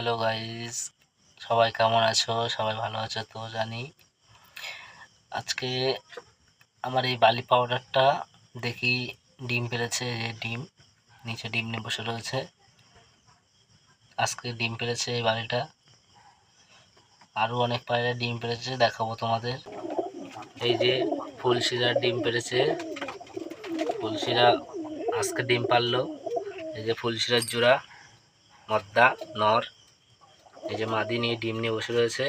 Hello guys, সবাই কেমন আছো? সবাই ভালো আছো তো জানি। আজকে আমার এই বালি পাউডারটা দেখি ডিম পেড়েছে। এই যে ডিম, নিচে ডিম নিয়ে বসে রয়েছে। আজকে ডিম পেড়েছে এই বালিটা। আরও অনেক পায়রা ডিম পেড়েছে, দেখাবো তোমাদের। এই যে ফুলশিরার ডিম পেড়েছে। ফুলশিরা আজকে ডিম পারলো। এই যে ফুলশিরার জোড়া মদ্দা নর। এই যে মাদি নিয়ে ডিম নিয়ে বসে রয়েছে।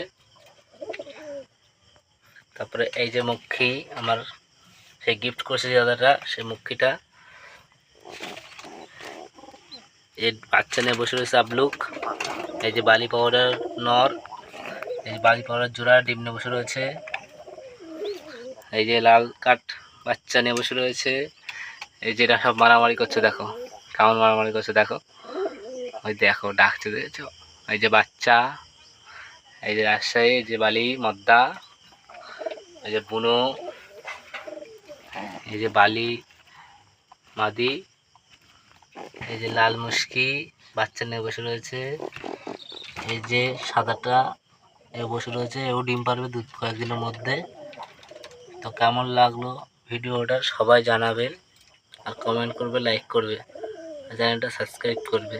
তারপরে এই যে মক্ষী, আমার সে গিফট করছে যে দাদাটা, সেই মক্ষীটা এর বাচ্চা নিয়ে বসে রয়েছে আবলুক। এই যে বালি পাউডার নর, এই বালি পাউডার জোড়া ডিম নিয়ে বসে রয়েছে। এই যে লাল কাঠ বাচ্চা নিয়ে বসে রয়েছে। এই যেটা সব মারামারি করছে, দেখো কেমন মারামারি করছে, দেখো ওই দেখো ডাকছে, দেখেছো? এই যে বাচ্চা, এই যে রাজশাহী, এই যে বালি মদ্দা, এই যে বুনো, এই যে বালি মাদি, এই যে লাল মুশকি বাচ্চা নিয়ে বসে রয়েছে। এই যে সাদাটা এ বসে রয়েছে, এও ডিম পারবে কয়েকদিনের মধ্যে। তো কেমন লাগলো ভিডিওটা সবাই জানাবেন, আর কমেন্ট করবে, লাইক করবে, চ্যানেলটা সাবস্ক্রাইব করবে।